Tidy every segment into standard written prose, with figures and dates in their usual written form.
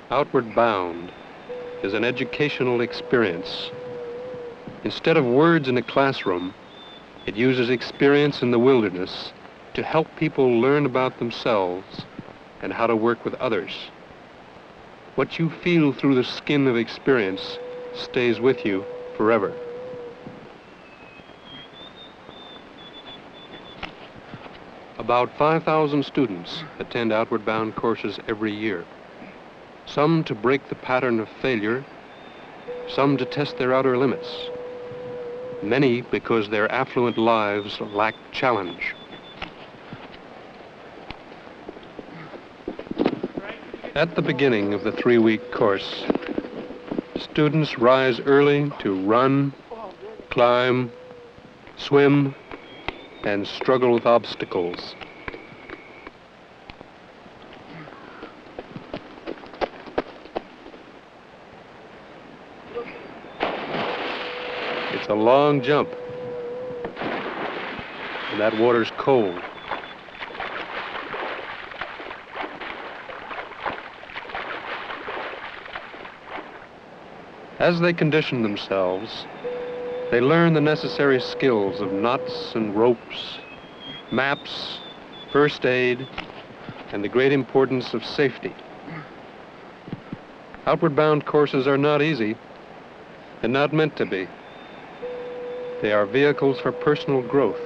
Outward Bound is an educational experience. Instead of words in a classroom, it uses experience in the wilderness to help people learn about themselves and how to work with others. What you feel through the skin of experience stays with you forever. About 5,000 students attend Outward Bound courses every year. Some to break the pattern of failure, some to test their outer limits. Many because their affluent lives lack challenge. At the beginning of the 3-week course, students rise early to run, climb, swim, and struggle with obstacles. It's a long jump, and that water's cold. As they condition themselves, they learn the necessary skills of knots and ropes, maps, first aid, and the great importance of safety. Outward Bound courses are not easy and not meant to be. They are vehicles for personal growth.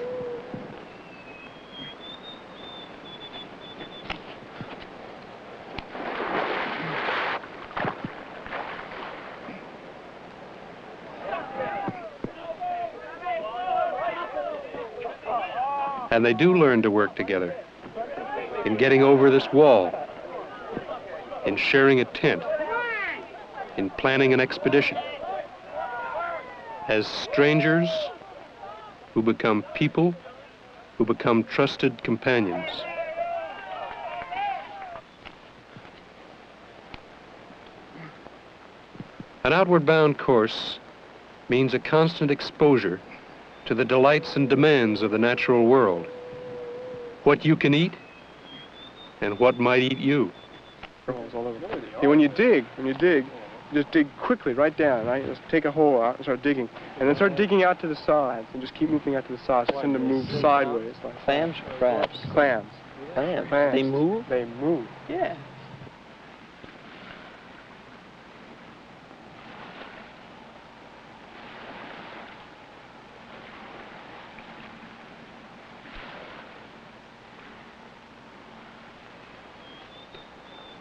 And they do learn to work together in getting over this wall, in sharing a tent, in planning an expedition. As strangers who become people, who become trusted companions. An Outward Bound course means a constant exposure to the delights and demands of the natural world. What you can eat and what might eat you. Yeah, when you dig, just dig quickly right down, right? Just take a hole out and start digging. And then start digging out to the sides and just keep moving out to the sides. Just tend to move sideways. Like clams or crabs? Clams. Clams. Clams. They move? They move. Yeah.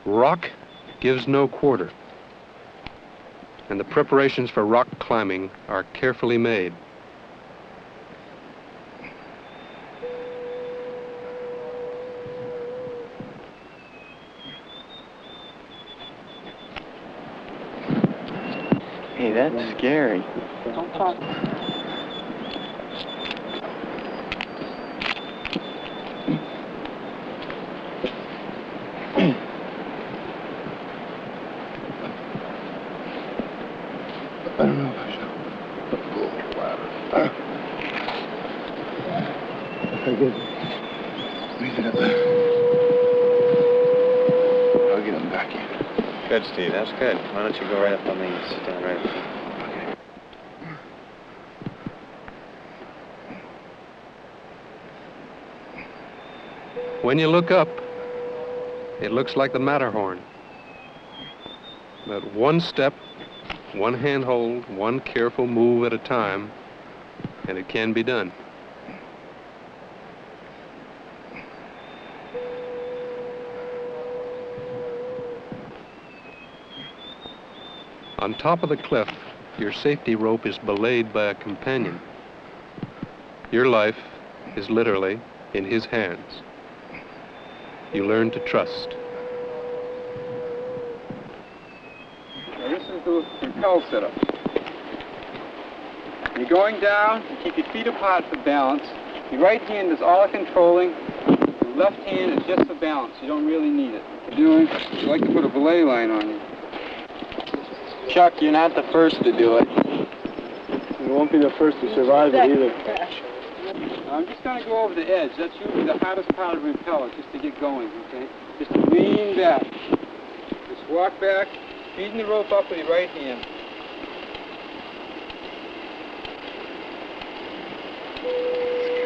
Rock gives no quarter, and the preparations for rock climbing are carefully made. Hey, that's scary. Don't talk. I don't know if I should go over the ladder. Forgive me. Leave it up there. I'll get him back in. Good, Steve. That's good. Why don't you go right up on me and sit down right up there. Okay. When you look up, it looks like the Matterhorn. But one step, one handhold, one careful move at a time, and it can be done. On top of the cliff, your safety rope is belayed by a companion. Your life is literally in his hands. You learn to trust. This is the rappel setup. You're going down, you keep your feet apart for balance. Your right hand is all controlling. Your left hand is just for balance. You don't really need it. What you're doing, you like to put a belay line on you. Chuck, you're not the first to do it. You won't be the first to survive it either. I'm just going to go over the edge. That's usually the hardest part of the rappel, just to get going, okay? Just to lean back. Just Walk back, feeding the rope up with your right hand.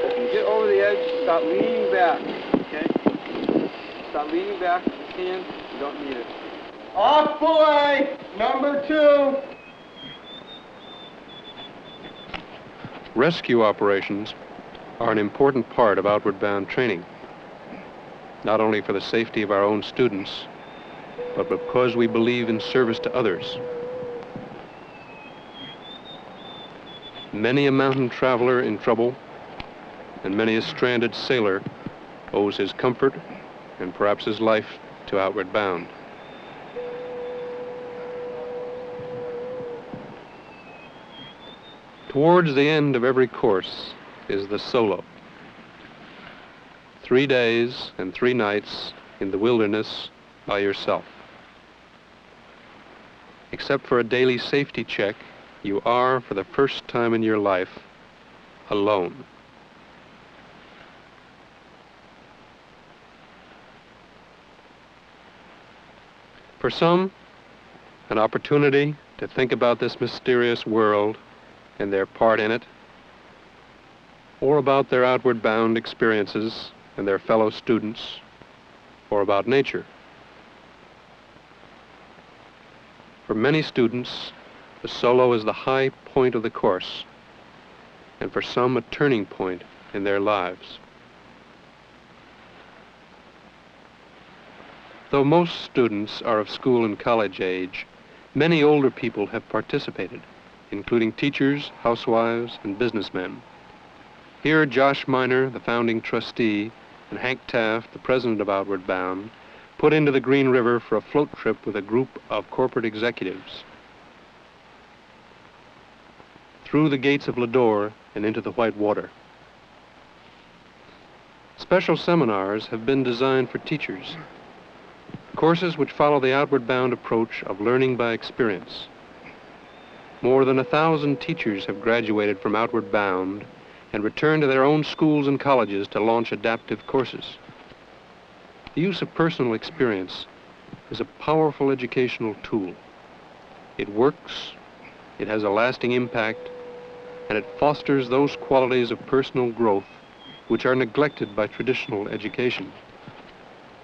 When you get over the edge, start leaning back, okay? Start leaning back with this hand. You don't need it. Off belay, number 2. Rescue operations are an important part of outward bound training, not only for the safety of our own students, but because we believe in service to others. Many a mountain traveler in trouble and many a stranded sailor owes his comfort and perhaps his life to Outward Bound. Towards the end of every course is the solo. 3 days and 3 nights in the wilderness by yourself. Except for a daily safety check, you are, for the first time in your life, alone. For some, an opportunity to think about this mysterious world and their part in it, or about their outward bound experiences and their fellow students, or about nature. For many students, the solo is the high point of the course, and for some, a turning point in their lives. Though most students are of school and college age, many older people have participated, including teachers, housewives, and businessmen. Here, Josh Miner, the founding trustee, and Hank Taft, the president of Outward Bound, put into the Green River for a float trip with a group of corporate executives. Through the gates of Ladore and into the white water. Special seminars have been designed for teachers, courses which follow the Outward Bound approach of learning by experience. More than 1,000 teachers have graduated from Outward Bound and returned to their own schools and colleges to launch adaptive courses. The use of personal experience is a powerful educational tool. It works, it has a lasting impact, and it fosters those qualities of personal growth which are neglected by traditional education.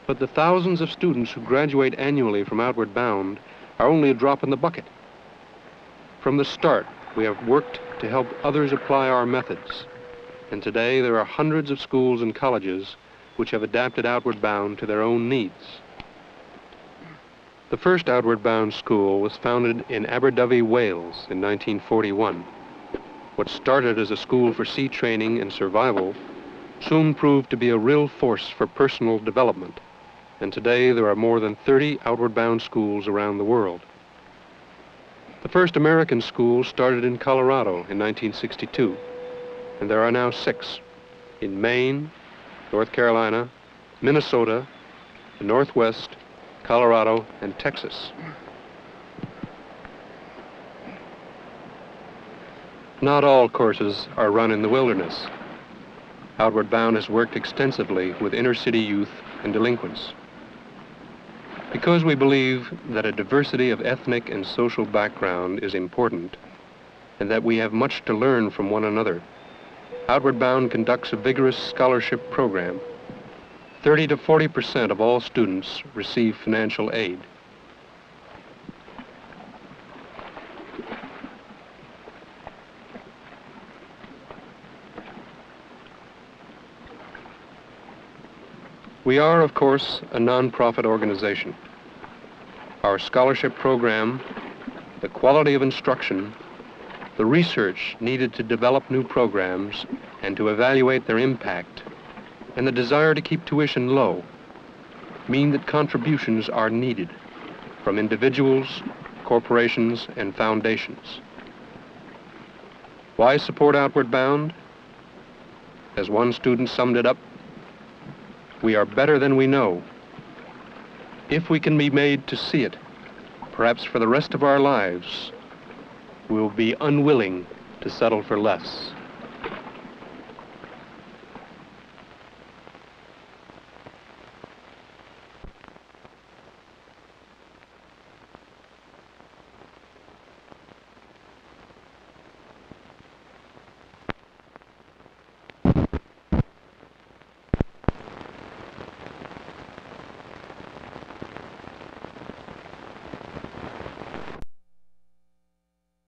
But the thousands of students who graduate annually from Outward Bound are only a drop in the bucket. From the start, we have worked to help others apply our methods, and today there are hundreds of schools and colleges which have adapted Outward Bound to their own needs. The first Outward Bound school was founded in Aberdyfi, Wales in 1941. What started as a school for sea training and survival soon proved to be a real force for personal development, and today there are more than 30 Outward Bound schools around the world. The first American school started in Colorado in 1962, and there are now 6 in Maine, North Carolina, Minnesota, the Northwest, Colorado, and Texas. Not all courses are run in the wilderness. Outward Bound has worked extensively with inner-city youth and delinquents. Because we believe that a diversity of ethnic and social background is important, and that we have much to learn from one another, Outward Bound conducts a vigorous scholarship program. 30 to 40% of all students receive financial aid. We are, of course, a nonprofit organization. Our scholarship program, the quality of instruction, the research needed to develop new programs and to evaluate their impact, and the desire to keep tuition low mean that contributions are needed from individuals, corporations, and foundations. Why support Outward Bound? As one student summed it up, we are better than we know. If we can be made to see it, perhaps for the rest of our lives, we will be unwilling to settle for less.